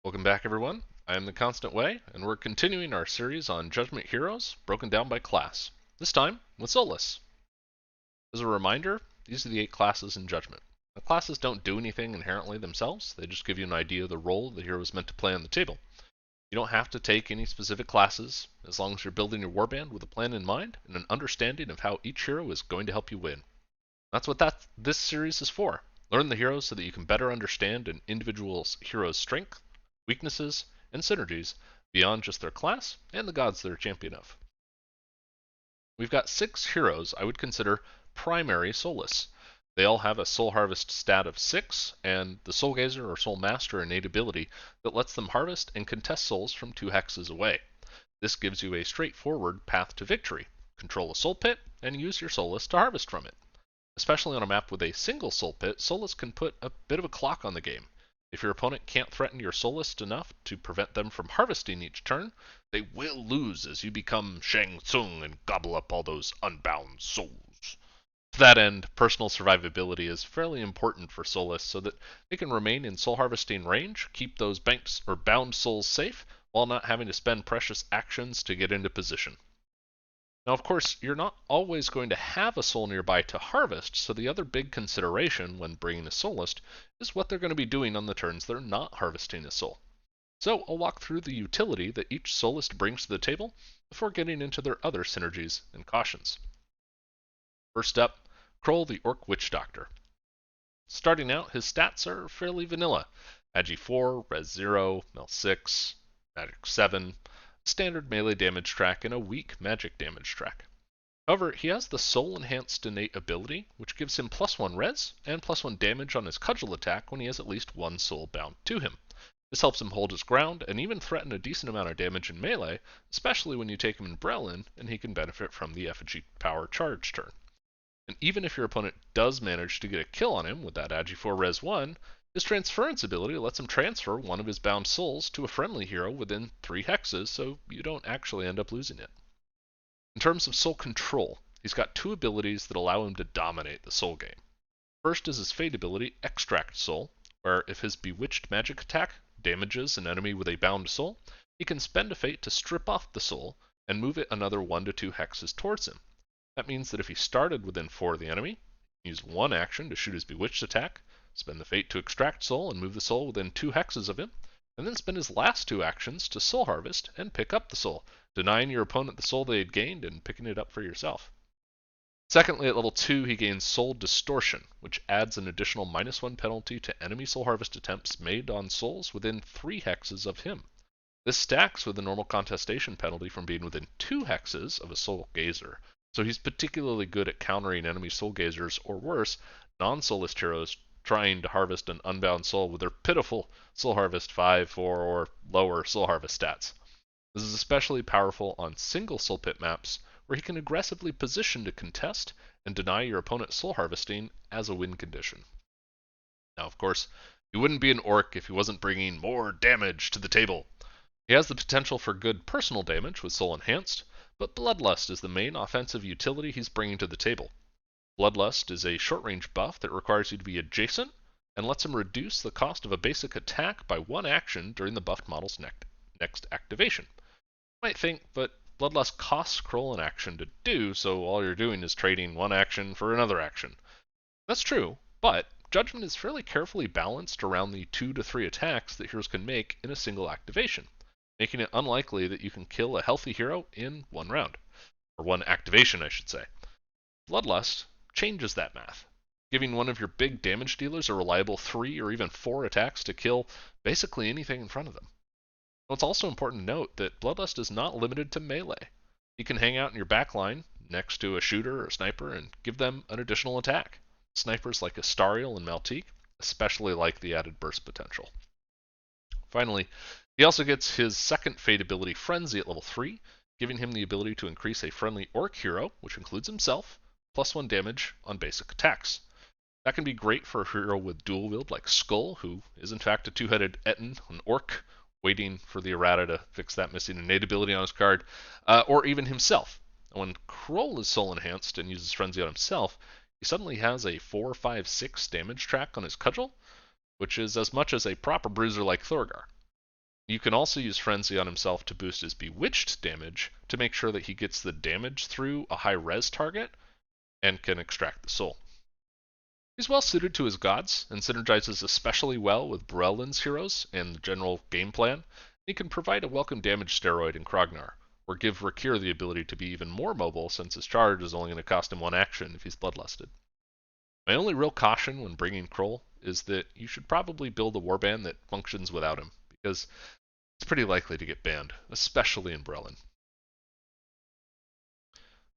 Welcome back, everyone. I am the Constant Way, and we're continuing our series on Judgement heroes broken down by class, this time with Soulists. As a reminder, these are the 8 classes in Judgement. The classes don't do anything inherently themselves, they just give you an idea of the role the hero is meant to play on the table. You don't have to take any specific classes, as long as you're building your warband with a plan in mind and an understanding of how each hero is going to help you win. That's what this series is for. Learn the heroes so that you can better understand an individual hero's strength, weaknesses, and synergies beyond just their class and the gods they're a champion of. We've got 6 heroes I would consider primary soulists. They all have a soul harvest stat of 6, and the soul gazer or soul master innate ability that lets them harvest and contest souls from 2 hexes away. This gives you a straightforward path to victory. Control a soul pit and use your soulist to harvest from it. Especially on a map with a single soul pit, Soulists can put a bit of a clock on the game. If your opponent can't threaten your Soulist enough to prevent them from harvesting each turn, they will lose as you become Shang Tsung and gobble up all those unbound souls. To that end, personal survivability is fairly important for Soulists so that they can remain in soul harvesting range, keep those banked or bound souls safe, while not having to spend precious actions to get into position. Now, of course, you're not always going to have a soul nearby to harvest, so the other big consideration when bringing a Soulist is what they're going to be doing on the turns they're not harvesting a soul. So I'll walk through the utility that each Soulist brings to the table before getting into their other synergies and cautions. First up, Kruul the Orc Witch Doctor. Starting out, his stats are fairly vanilla. Agi 4, Res 0, Mel 6, Magic 7, standard melee damage track, and a weak magic damage track. However, he has the soul enhanced innate ability, which gives him +1 res and +1 damage on his cudgel attack when he has at least 1 soul bound to him. This helps him hold his ground and even threaten a decent amount of damage in melee, especially when you take him in Brelin and he can benefit from the effigy power charge turn. And even if your opponent does manage to get a kill on him with that Agi 4 Res 1, his transference ability lets him transfer one of his bound souls to a friendly hero within 3 hexes, so you don't actually end up losing it. In terms of soul control, he's got 2 abilities that allow him to dominate the soul game. First is his fate ability, Extract Soul, where if his bewitched magic attack damages an enemy with a bound soul, he can spend a fate to strip off the soul and move it another 1 to 2 hexes towards him. That means that if he started within 4 of the enemy, he use 1 action to shoot his bewitched attack, spend the fate to extract soul and move the soul within 2 hexes of him, and then spend his last 2 actions to soul harvest and pick up the soul, denying your opponent the soul they had gained and picking it up for yourself. Secondly, at level 2, he gains Soul Distortion, which adds an additional -1 penalty to enemy soul harvest attempts made on souls within 3 hexes of him. This stacks with the normal contestation penalty from being within 2 hexes of a soul gazer, so he's particularly good at countering enemy soul gazers, or worse, non-soulist heroes trying to harvest an unbound soul with their pitiful soul harvest 5, 4, or lower soul harvest stats. This is especially powerful on single soul pit maps where he can aggressively position to contest and deny your opponent soul harvesting as a win condition. Now, of course, he wouldn't be an orc if he wasn't bringing more damage to the table. He has the potential for good personal damage with Soul Enhanced, but Bloodlust is the main offensive utility he's bringing to the table. Bloodlust is a short-range buff that requires you to be adjacent and lets him reduce the cost of a basic attack by 1 action during the buffed model's next activation. You might think, but Bloodlust costs Kruul an action to do, so all you're doing is trading 1 action for another action. That's true, but Judgement is fairly carefully balanced around the 2 to 3 attacks that heroes can make in a single activation, making it unlikely that you can kill a healthy hero in 1 round. Or 1 activation, I should say. Bloodlust changes that math, giving one of your big damage dealers a reliable 3 or even 4 attacks to kill basically anything in front of them. Now, it's also important to note that Bloodlust is not limited to melee. You can hang out in your backline next to a shooter or sniper and give them an additional attack. Snipers like Astariel and Maltique especially like the added burst potential. Finally, he also gets his second fate ability, Frenzy, at level 3, giving him the ability to increase a friendly orc hero, which includes himself, +1 damage on basic attacks. That can be great for a hero with dual wield like Skull, who is in fact a 2-headed Etten, an orc, waiting for the errata to fix that missing innate ability on his card, or even himself. When Kruul is soul enhanced and uses Frenzy on himself, he suddenly has a 4, 5, 6 damage track on his cudgel, which is as much as a proper bruiser like Thorgar. You can also use Frenzy on himself to boost his Bewitched damage to make sure that he gets the damage through a high res target and can extract the soul. He's well suited to his gods and synergizes especially well with Brelin's heroes and the general game plan. He can provide a welcome damage steroid in Krognar, or give Rakir the ability to be even more mobile since his charge is only going to cost him one action if he's bloodlusted. My only real caution when bringing Kruul is that you should probably build a warband that functions without him, because it's pretty likely to get banned, especially in Brelin.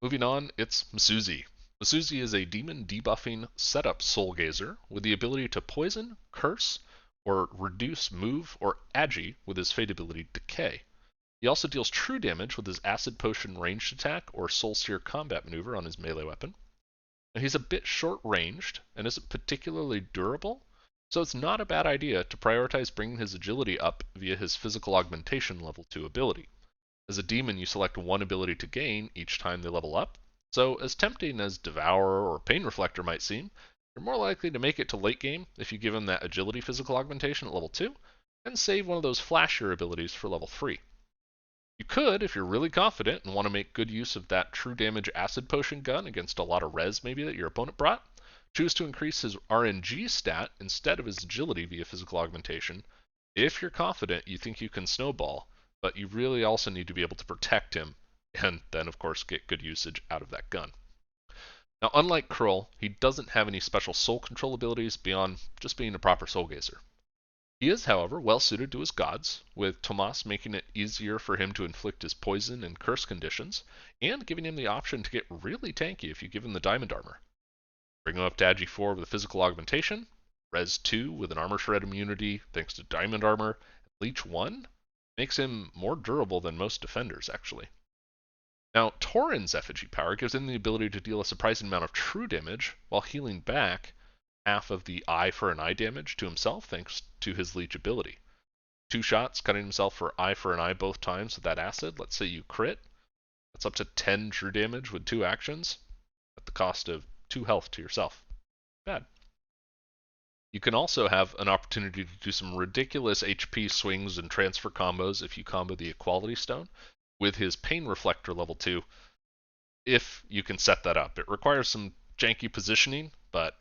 Moving on, it's Masuzi. Masuzi is a demon debuffing setup Soul Gazer with the ability to poison, curse, or reduce move or agi with his fate ability Decay. He also deals true damage with his Acid Potion ranged attack or Soul Sear combat maneuver on his melee weapon. Now, he's a bit short ranged and isn't particularly durable, so it's not a bad idea to prioritize bringing his agility up via his physical augmentation level 2 ability. As a demon, you select one ability to gain each time they level up, so as tempting as Devour or Pain Reflector might seem, you're more likely to make it to late game if you give him that agility physical augmentation at level 2, and save one of those flashier abilities for level 3. You could, if you're really confident and want to make good use of that true damage acid potion gun against a lot of res maybe that your opponent brought, choose to increase his RNG stat instead of his agility via physical augmentation, if you're confident you think you can snowball, but you really also need to be able to protect him, and then of course get good usage out of that gun. Now unlike Kruul, he doesn't have any special soul control abilities beyond just being a proper soul gazer. He is, however, well suited to his gods, with Tomas making it easier for him to inflict his poison and curse conditions, and giving him the option to get really tanky if you give him the diamond armor. Bring him up to Agi 4 with a physical augmentation, Res 2 with an armor shred immunity thanks to diamond armor, Leech 1 makes him more durable than most defenders, actually. Now, Tauren's effigy power gives him the ability to deal a surprising amount of true damage while healing back half of the eye for an eye damage to himself thanks to his leech ability. 2 shots cutting himself for eye for an eye both times with that acid. Let's say you crit. That's up to 10 true damage with 2 actions at the cost of 2 health to yourself. Bad. You can also have an opportunity to do some ridiculous HP swings and transfer combos if you combo the Equality Stone with his Pain Reflector level 2, if you can set that up. It requires some janky positioning, but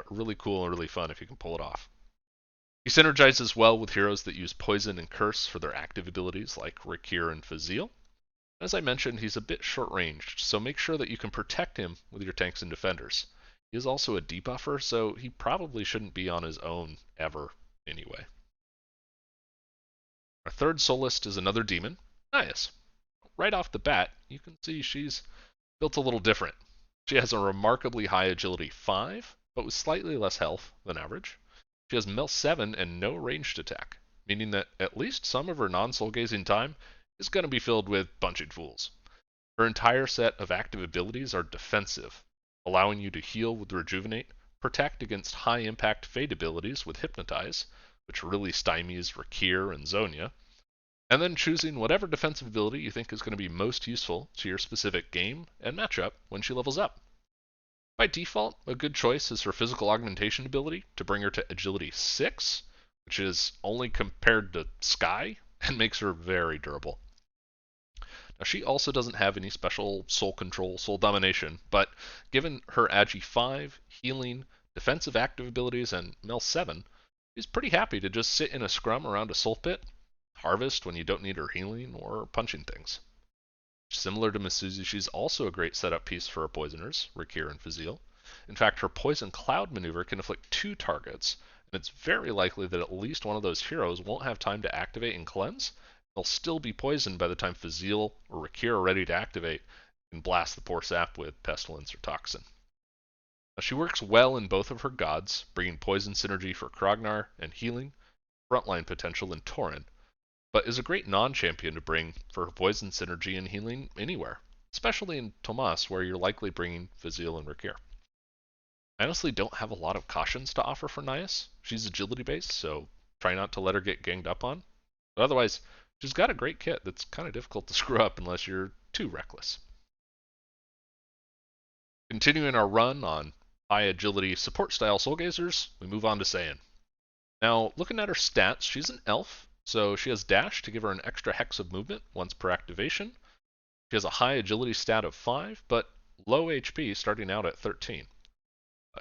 really cool and really fun if you can pull it off. He synergizes well with heroes that use Poison and Curse for their active abilities like Rakir and Fazil. As I mentioned, he's a bit short-ranged, so make sure that you can protect him with your tanks and defenders. He is also a debuffer, so he probably shouldn't be on his own ever anyway. Our third Soulist is another demon, Naias. Right off the bat, you can see she's built a little different. She has a remarkably high agility 5, but with slightly less health than average. She has Mel 7 and no ranged attack, meaning that at least some of her non-soul gazing time is going to be filled with bunching fools. Her entire set of active abilities are defensive, allowing you to heal with Rejuvenate, protect against high impact fade abilities with Hypnotize, which really stymies Rakir and Zonia, and then choosing whatever defensive ability you think is going to be most useful to your specific game and matchup when she levels up. By default, a good choice is her physical augmentation ability to bring her to agility 6, which is only compared to Sky and makes her very durable. Now, she also doesn't have any special soul control, soul domination, but given her Agi 5, healing, defensive active abilities, and Mel 7, she's pretty happy to just sit in a scrum around a soul pit, harvest when you don't need her healing or punching things. Similar to Masuzi, she's also a great setup piece for her poisoners, Rakir and Fazil. In fact, her Poison Cloud maneuver can afflict 2 targets, and it's very likely that at least one of those heroes won't have time to activate and cleanse. They'll still be poisoned by the time Fazil or Rakir are ready to activate and blast the poor sap with Pestilence or Toxin. Now, she works well in both of her gods, bringing poison synergy for Krognar and healing, frontline potential in Tauren, but is a great non-champion to bring for her poison synergy and healing anywhere, especially in Tomas, where you're likely bringing Fazil and Rakir. I honestly don't have a lot of cautions to offer for Naias. She's agility based, so try not to let her get ganged up on. But otherwise, she's got a great kit that's kind of difficult to screw up unless you're too reckless. Continuing our run on high agility support style soul gazers, we move on to Saiyin. Now, looking at her stats, she's an elf So she has dash to give her an extra hex of movement once per activation. She has a high agility stat of 5, but low HP starting out at 13.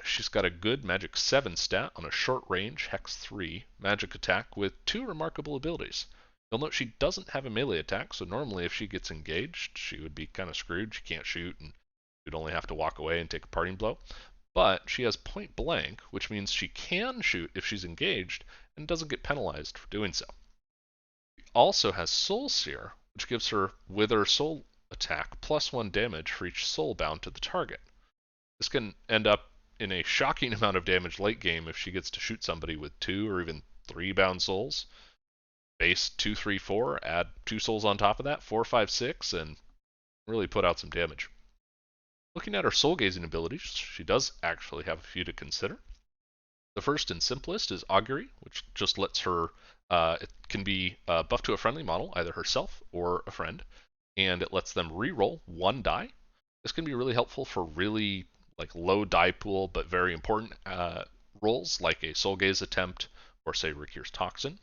She's got a good magic 7 stat on a short range hex 3 magic attack with 2 remarkable abilities. You'll note she doesn't have a melee attack, so normally if she gets engaged, she would be kind of screwed. She can't shoot, and you'd only have to walk away and take a parting blow. But she has point blank, which means she can shoot if she's engaged and doesn't get penalized for doing so. She also has Soul Sear, which gives her Wither Soul attack +1 damage for each soul bound to the target. This can end up in a shocking amount of damage late game if she gets to shoot somebody with 2 or even 3 bound souls. Base 2, 3, 4, add 2 souls on top of that, 4, 5, 6, and really put out some damage. Looking at her soul gazing abilities, she does actually have a few to consider. The first and simplest is Augury, which just lets her, it can be buffed to a friendly model, either herself or a friend, and it lets them reroll 1 die. This can be really helpful for really low die pool but very important rolls like a Soul Gaze attempt or say Rikir's Toxin.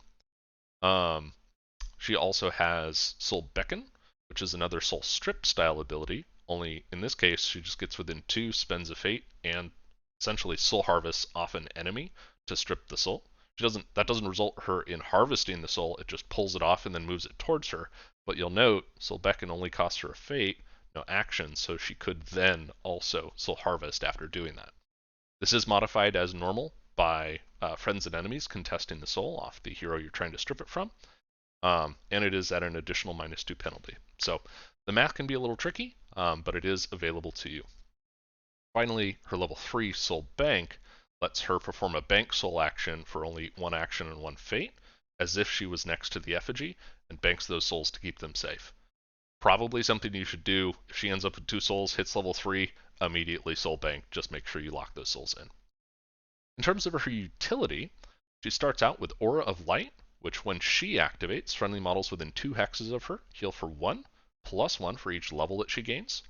She also has Soul Beckon, which is another Soul Strip style ability, only in this case she just gets within 2 spends of fate and essentially soul harvests off an enemy to strip the soul. That doesn't result her in harvesting the soul, it just pulls it off and then moves it towards her. But you'll note Soul Beckon only costs her a fate, no action, so she could then also soul harvest after doing that. This is modified as normal by friends and enemies contesting the soul off the hero you're trying to strip it from, and it is at an additional -2 penalty. So the math can be a little tricky, but it is available to you. Finally, her level 3 Soul Bank lets her perform a bank soul action for only 1 action and 1 fate, as if she was next to the effigy, and banks those souls to keep them safe. Probably something you should do if she ends up with 2 souls, hits level 3, immediately soul bank, just make sure you lock those souls in. In terms of her utility, she starts out with Aura of Light, which when she activates, friendly models within 2 hexes of her heal for 1, +1 for each level that she gains.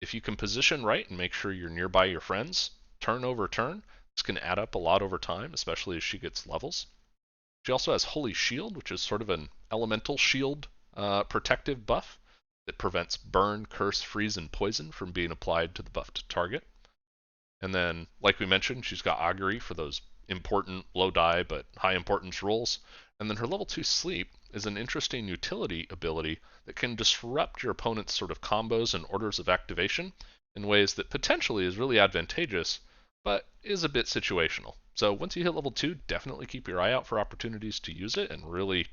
If you can position right and make sure you're nearby your friends, turn over turn, this can add up a lot over time, especially as she gets levels. She also has Holy Shield, which is sort of an elemental shield protective buff that prevents burn, curse, freeze, and poison from being applied to the buffed target. And then, like we mentioned, she's got Augury for those important low die but high importance rolls. And then her level 2 Sleep is an interesting utility ability that can disrupt your opponent's sort of combos and orders of activation in ways that potentially is really advantageous, but is a bit situational. So once you hit level 2, definitely keep your eye out for opportunities to use it and really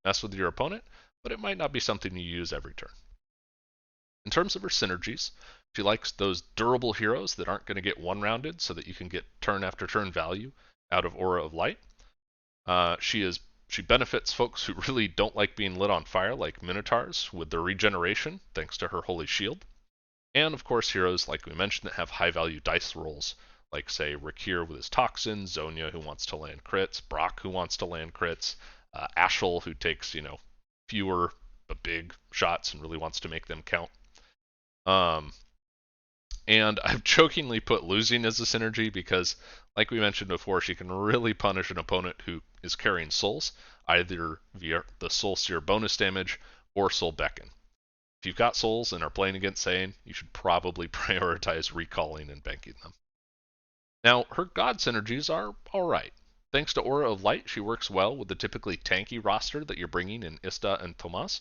mess with your opponent, but it might not be something you use every turn. In terms of her synergies, she likes those durable heroes that aren't going to get one-rounded so that you can get turn after turn value out of Aura of Light. She benefits folks who really don't like being lit on fire, like Minotaurs, with their regeneration, thanks to her Holy Shield. And of course, heroes, like we mentioned, that have high-value dice rolls, like, say, Rikir with his Toxin, Zonia, who wants to land crits, Brock, who wants to land crits, Ashel, who takes, fewer but big shots and really wants to make them count. And I've jokingly put losing as a synergy because, like we mentioned before, she can really punish an opponent who is carrying souls, either via the Soul Sear bonus damage or Soul Beckon. If you've got souls and are playing against Saiyin, you should probably prioritize recalling and banking them. Now, her God synergies are alright. Thanks to Aura of Light, she works well with the typically tanky roster that you're bringing in Ista and Tomas,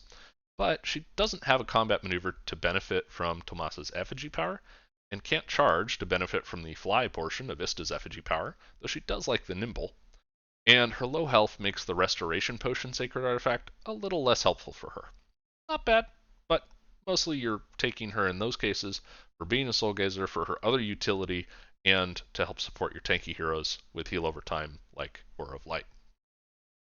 but she doesn't have a combat maneuver to benefit from Tomas's effigy power, and can't charge to benefit from the fly portion of Ista's effigy power, though she does like the nimble. And her low health makes the restoration potion sacred artifact a little less helpful for her. Not bad, but mostly you're taking her in those cases for being a soul gazer for her other utility and to help support your tanky heroes with heal over time like Aura of Light.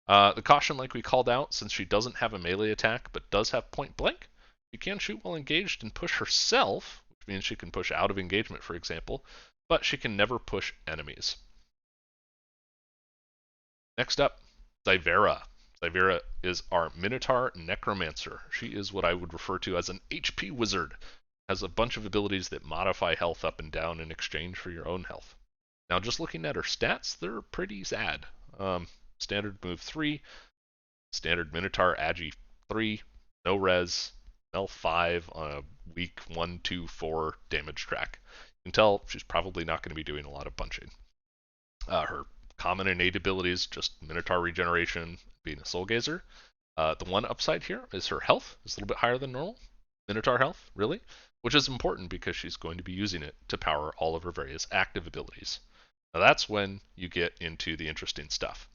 The caution, like we called out, since she doesn't have a melee attack but does have point blank, she can shoot while engaged and push herself, which means she can push out of engagement, for example, but she can never push enemies. Next up, Xyvera. Xyvera is our Minotaur Necromancer. She is what I would refer to as an HP wizard. Has a bunch of abilities that modify health up and down in exchange for your own health. Now, just looking at her stats, they're pretty sad. Standard move 3, Standard Minotaur Agi 3, no res, L5 on a weak 1, 2, 4 damage track. You can tell she's probably not going to be doing a lot of bunching. Her common innate abilities, just Minotaur regeneration, being a Soul Gazer. The one upside here is her health is a little bit higher than normal. Minotaur health, really, which is important because she's going to be using it to power all of her various active abilities. Now that's when you get into the interesting stuff.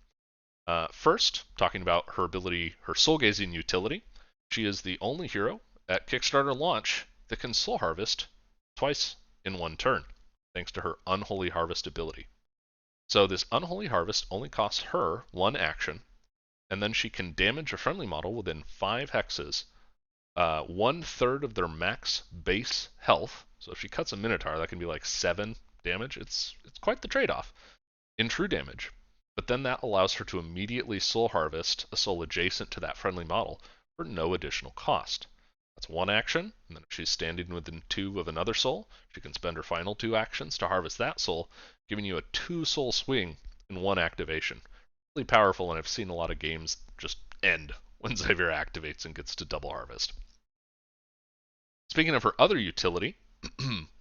First, talking about her ability, her soul gazing utility. She is the only hero at Kickstarter launch that can soul harvest twice in one turn, thanks to her Unholy Harvest ability. So this Unholy Harvest only costs her one action, and then she can damage a friendly model within 5 hexes, 1/3 of their max base health. So if she cuts a Minotaur, that can be like 7 damage. It's quite the trade-off in true damage. But then that allows her to immediately soul harvest a soul adjacent to that friendly model for no additional cost. That's one action, and then if she's standing within 2 of another soul, she can spend her final 2 actions to harvest that soul, giving you a 2 soul swing in one activation. Really powerful, and I've seen a lot of games just end when Xyvera activates and gets to double harvest. Speaking of her other utility,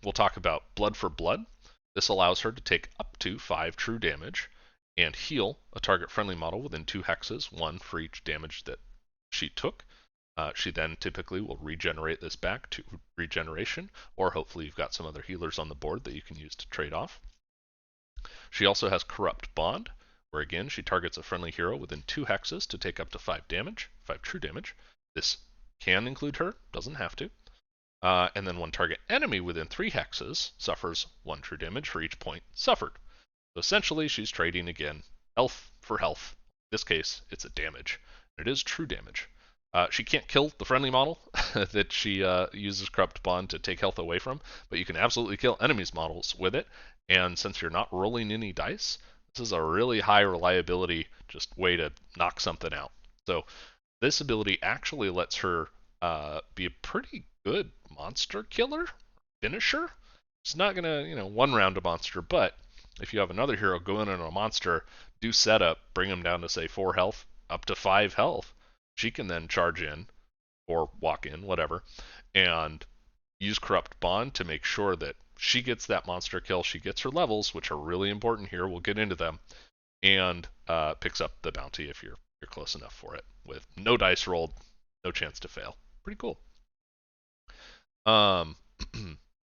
we'll talk about Blood for Blood. This allows her to take up to 5 true damage and heal a target friendly model within 2 hexes, 1 for each damage that she took. She then typically will regenerate this back to regeneration, or hopefully you've got some other healers on the board that you can use to trade off. She also has Corrupt Bond, where again she targets a friendly hero within 2 hexes to take up to 5 damage, 5 true damage. This can include her, doesn't have to. And then one target enemy within 3 hexes suffers 1 true damage for each point suffered. So essentially, she's trading again health for health. In this case, it's a damage. It is true damage. She can't kill the friendly model that she uses Corrupt Bond to take health away from, but you can absolutely kill enemies' models with it. And since you're not rolling any dice, this is a really high reliability just way to knock something out. So this ability actually lets her be a pretty good monster killer, finisher. It's not gonna, one round a monster, but if you have another hero go in on a monster, do setup, bring him down to say 4 health, up to 5 health, she can then charge in, or walk in, whatever, and use Corrupt Bond to make sure that she gets that monster kill, she gets her levels, which are really important here, we'll get into them, and picks up the bounty if you're close enough for it, with no dice rolled, no chance to fail. Pretty cool.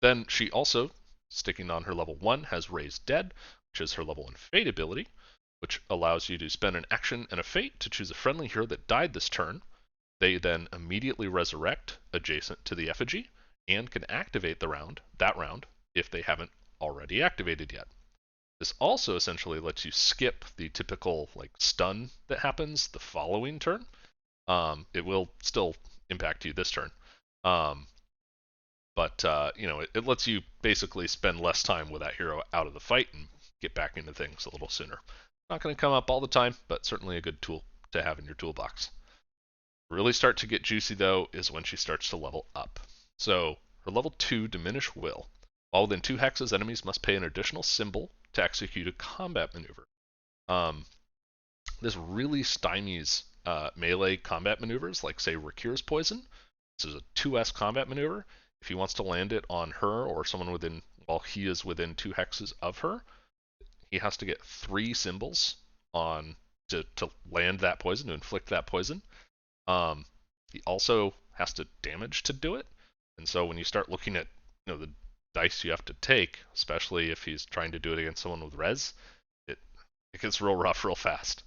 Then she also, sticking on her level 1, has Raised Dead, which is her level 1 Fate ability, which allows you to spend an action and a fate to choose a friendly hero that died this turn. They then immediately resurrect adjacent to the effigy and can activate that round, if they haven't already activated yet. This also essentially lets you skip the typical stun that happens the following turn. It will still impact you this turn. But it lets you basically spend less time with that hero out of the fight and get back into things a little sooner. Not going to come up all the time, but certainly a good tool to have in your toolbox. Really start to get juicy though is when she starts to level up. So her level 2 Diminish Will. While within 2 hexes, enemies must pay an additional symbol to execute a combat maneuver. This really stymies melee combat maneuvers, like say Rakir's Poison. This is a 2S combat maneuver. If he wants to land it on her or someone while he is within 2 hexes of her, he has to get 3 symbols to land that poison, to inflict that poison. He also has to damage to do it. And so when you start looking at the dice you have to take, especially if he's trying to do it against someone with res, it gets real rough real fast.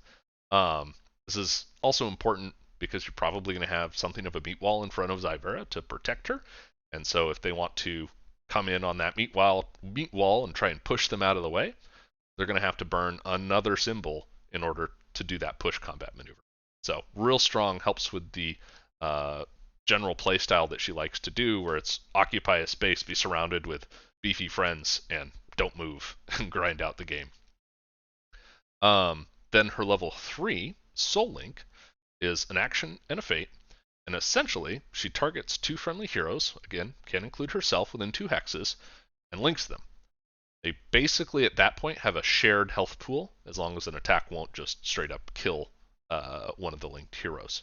This is also important because you're probably going to have something of a meat wall in front of Xyvera to protect her. And so if they want to come in on that meat wall and try and push them out of the way, they're going to have to burn another symbol in order to do that push combat maneuver. So real strong, helps with the general playstyle that she likes to do, where it's occupy a space, be surrounded with beefy friends, and don't move and grind out the game. Then her level 3, Soul Link, is an action and a fate. And essentially, she targets 2 friendly heroes, again, can include herself within 2 hexes, and links them. They basically, at that point, have a shared health pool, as long as an attack won't just straight up kill one of the linked heroes.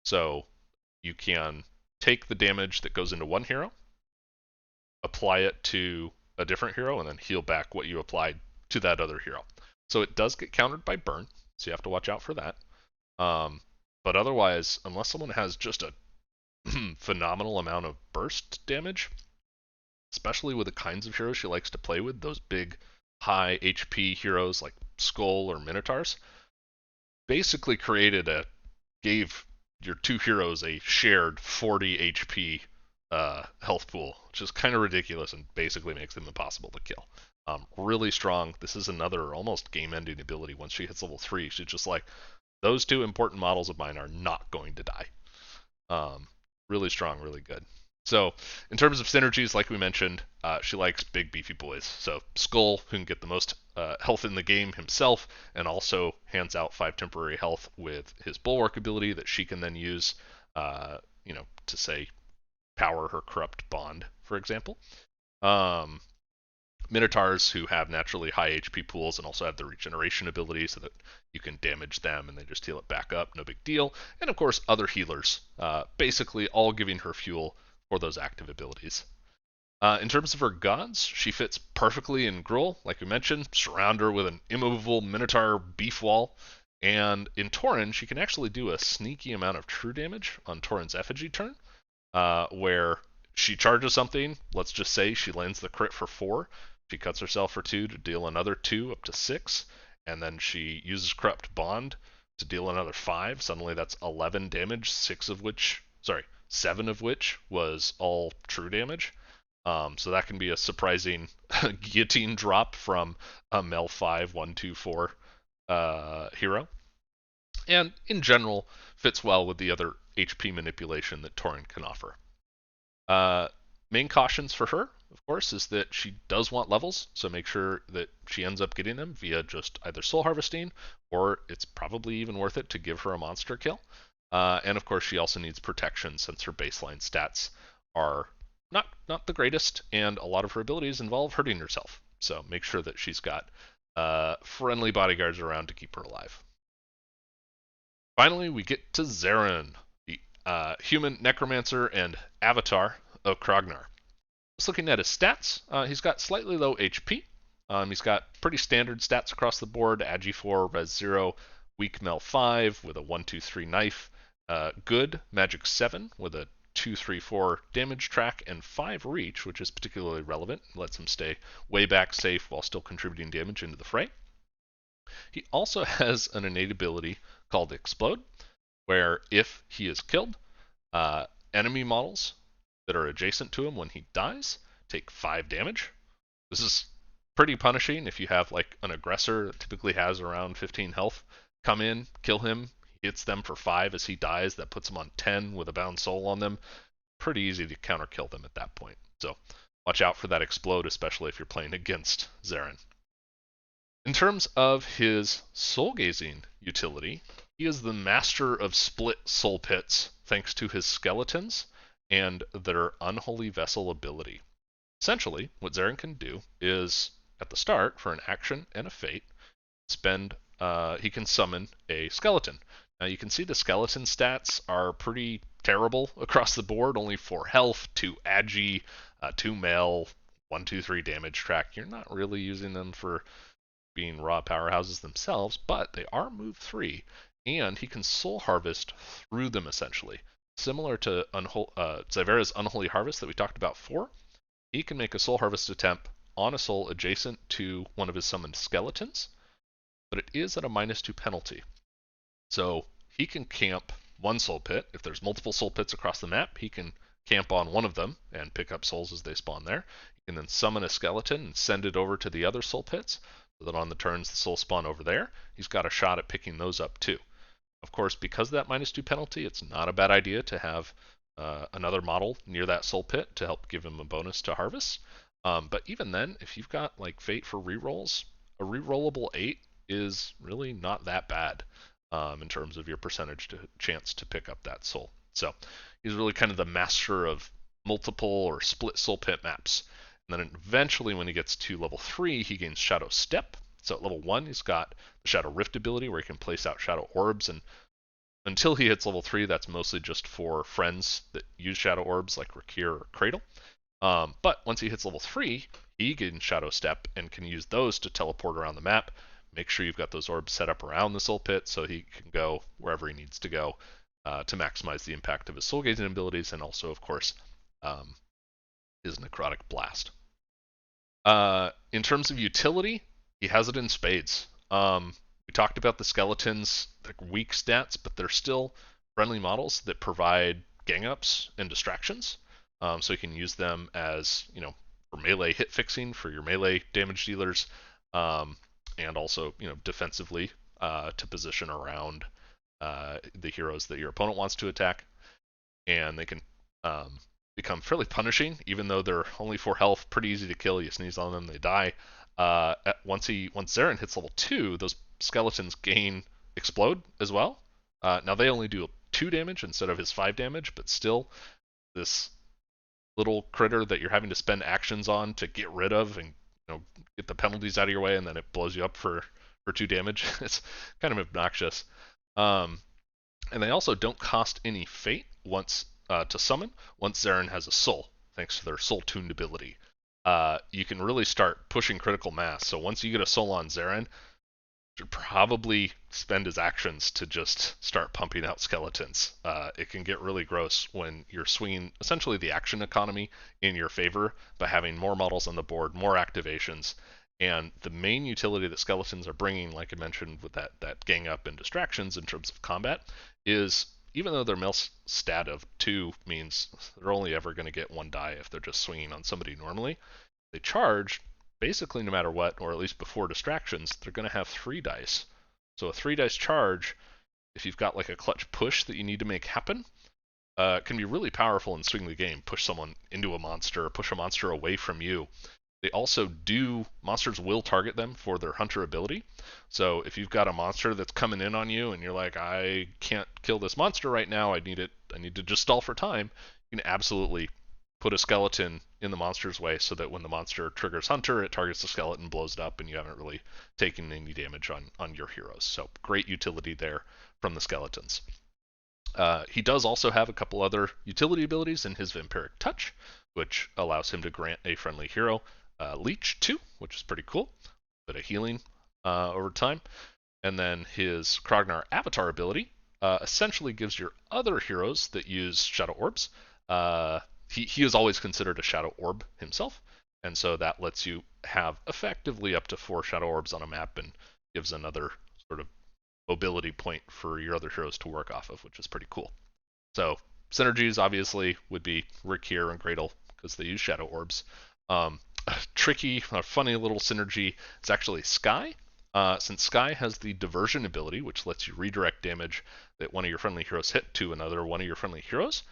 So you can take the damage that goes into one hero, apply it to a different hero, and then heal back what you applied to that other hero. So it does get countered by burn, so you have to watch out for that. But otherwise, unless someone has just a phenomenal amount of burst damage, especially with the kinds of heroes she likes to play with, those big high HP heroes like Skull or Minotaurs, basically gave your two heroes a shared 40 HP health pool, which is kind of ridiculous and basically makes them impossible to kill. Really strong. This is another almost game-ending ability. Once she hits level 3, she's just like, those two important models of mine are not going to die. Really strong, really good. So, in terms of synergies, like we mentioned, she likes big, beefy boys. So, Skull, who can get the most health in the game himself, and also hands out 5 temporary health with his Bulwark ability that she can then use, to say, power her Corrupt Bond, for example. Minotaurs, who have naturally high HP pools and also have the regeneration ability so that you can damage them and they just heal it back up, no big deal. And of course, other healers, basically all giving her fuel for those active abilities. In terms of her gods, she fits perfectly in Kruul, like we mentioned. Surround her with an immovable Minotaur beef wall. And in Tauren, she can actually do a sneaky amount of true damage on Tauren's effigy turn, where she charges something. Let's just say she lands the crit for 4. She cuts herself for 2 to deal another 2 up to 6, and then she uses Corrupt Bond to deal another 5. Suddenly that's 11 damage, 7 of which was all true damage. So that can be a surprising guillotine drop from a Mel 5 1 2 4 hero. And in general, fits well with the other HP manipulation that Tauren can offer. Main cautions for her, of course, is that she does want levels, so make sure that she ends up getting them via just either soul harvesting, or it's probably even worth it to give her a monster kill. And of course, she also needs protection since her baseline stats are not the greatest, and a lot of her abilities involve hurting herself. So make sure that she's got friendly bodyguards around to keep her alive. Finally, we get to Zaron, the human necromancer and avatar of Krognar. Just looking at his stats, he's got slightly low HP. He's got pretty standard stats across the board: Agi 4, Res 0, Weak Mel 5 with a 1-2-3 knife, good Magic 7 with a 2-3-4 damage track, and 5 reach, which is particularly relevant. Lets him stay way back safe while still contributing damage into the fray. He also has an innate ability called Explode, where if he is killed, enemy models that are adjacent to him when he dies take 5 damage. This is pretty punishing if you have like an aggressor that typically has around 15 health. Come in, kill him, hits them for 5 as he dies. That puts him on 10 with a bound soul on them. Pretty easy to counter kill them at that point. So watch out for that Explode, especially if you're playing against Zaron. In terms of his soul gazing utility, he is the master of split soul pits thanks to his skeletons and their unholy vessel ability. Essentially, what Zaron can do is, at the start, for an action and a fate, he can summon a skeleton. Now you can see the skeleton stats are pretty terrible across the board. Only 4 health, 2 agi, 2 mel, 1-2-3 damage track. You're not really using them for being raw powerhouses themselves, but they are move 3, and he can soul harvest through them essentially. Similar to Xyvera's Unholy Harvest that we talked about before, he can make a soul harvest attempt on a soul adjacent to one of his summoned skeletons, but it is at a -2 penalty. So he can camp one soul pit. If there's multiple soul pits across the map, he can camp on one of them and pick up souls as they spawn there. He can then summon a skeleton and send it over to the other soul pits, so that on the turns the souls spawn over there, he's got a shot at picking those up too. Of course, because of that -2 penalty, it's not a bad idea to have another model near that soul pit to help give him a bonus to harvest. But even then, if you've got like fate for rerolls, a rerollable 8 is really not that bad in terms of your percentage chance to pick up that soul. So he's really kind of the master of multiple or split soul pit maps. And then eventually, when he gets to level 3, he gains Shadow Step. So at level 1, he's got the Shadow Rift ability where he can place out Shadow Orbs, and until he hits level 3, that's mostly just for friends that use Shadow Orbs like Rakir or Cradle. But once he hits level 3, he gains Shadow Step and can use those to teleport around the map. Make sure you've got those orbs set up around the Soul Pit so he can go wherever he needs to go to maximize the impact of his Soul Gazing abilities, and also, of course, his Necrotic Blast. In terms of utility, he has it in spades. We talked about the skeletons, they're weak stats, but they're still friendly models that provide gang ups and distractions. So you can use them as, for melee hit fixing for your melee damage dealers, and also, defensively to position around the heroes that your opponent wants to attack. And they can become fairly punishing, even though they're only 4 health, pretty easy to kill. You sneeze on them, they die. Once Zaron hits level 2, those skeletons explode as well. Now they only do 2 damage instead of his 5 damage, but still, this little critter that you're having to spend actions on to get rid of and get the penalties out of your way, and then it blows you up for 2 damage. It's kind of obnoxious. And they also don't cost any fate once to summon once Zaron has a soul, thanks to their soul tuned ability. You can really start pushing critical mass. So once you get a soul on Zaron, you should probably spend his actions to just start pumping out skeletons. It can get really gross when you're swinging essentially the action economy in your favor by having more models on the board, more activations, and the main utility that skeletons are bringing, like I mentioned with that gang up and distractions in terms of combat, is even though their mil stat of 2 means they're only ever going to get 1 die if they're just swinging on somebody normally, they charge basically no matter what, or at least before distractions, they're going to have 3 dice. So a 3 dice charge, if you've got like a clutch push that you need to make happen, can be really powerful in swing the game. Push someone into a monster, push a monster away from you. They also monsters will target them for their hunter ability. So if you've got a monster that's coming in on you and you're like, I can't kill this monster right now, I need to just stall for time, you can absolutely put a skeleton in the monster's way so that when the monster triggers hunter, it targets the skeleton, blows it up, and you haven't really taken any damage on your heroes. So great utility there from the skeletons. He does also have a couple other utility abilities in his Vampiric Touch, which allows him to grant a friendly hero Leech 2, which is pretty cool. Bit of healing over time. And then his Krognar Avatar ability essentially gives your other heroes that use Shadow Orbs. He is always considered a Shadow Orb himself, and so that lets you have effectively up to 4 Shadow Orbs on a map and gives another sort of mobility point for your other heroes to work off of, which is pretty cool. So synergies obviously would be Rakir and Cradle because they use Shadow Orbs. Tricky, funny little synergy is actually Sky. Since Sky has the diversion ability, which lets you redirect damage that one of your friendly heroes hit to another one of your friendly heroes,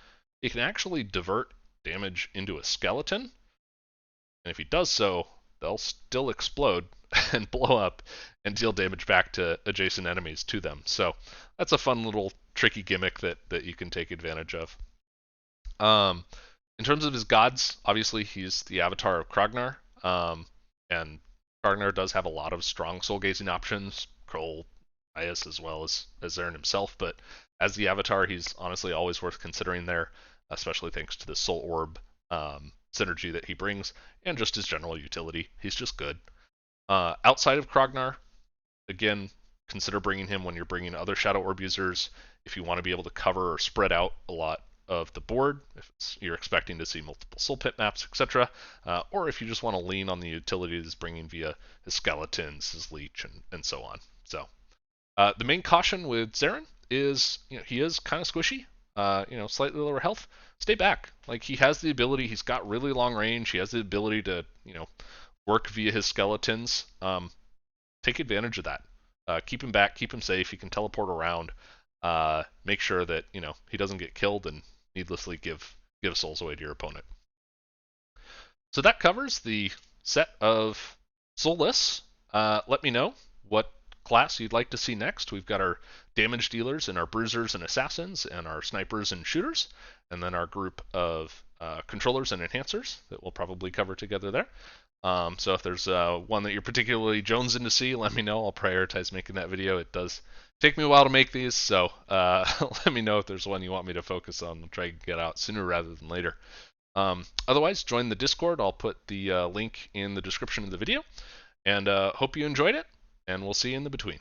he can actually divert damage into a skeleton. And if he does so, they'll still explode and blow up and deal damage back to adjacent enemies to them. So that's a fun little tricky gimmick that you can take advantage of. In terms of his gods, obviously he's the avatar of Krognar, and Krognar does have a lot of strong soul gazing options, Kruul, Naias, as well as Zaron himself, but as the avatar, he's honestly always worth considering there, especially thanks to the soul orb synergy that he brings, and just his general utility. He's just good. Outside of Krognar, again, consider bringing him when you're bringing other Shadow Orb users, if you want to be able to cover or spread out a lot of the board, if you're expecting to see multiple Soul Pit maps, etc., or if you just want to lean on the utility that's bringing via his skeletons, his leech, and so on. So the main caution with Zaron is, he is kind of squishy, slightly lower health. Stay back. Like, he has the ability, he's got really long range, he has the ability to, work via his skeletons. Take advantage of that. Keep him back, keep him safe, he can teleport around. Make sure that, he doesn't get killed and needlessly give souls away to your opponent. So that covers the set of Soulists. Let me know what class you'd like to see next. We've got our damage dealers and our bruisers and assassins and our snipers and shooters, and then our group of controllers and enhancers that we'll probably cover together there. So if there's one that you're particularly jonesing to see, let me know. I'll prioritize making that video. It does take me a while to make these, so let me know if there's one you want me to focus on. I'll try to get out sooner rather than later. Otherwise, join the Discord. I'll put the link in the description of the video. And hope you enjoyed it, and we'll see you in the between.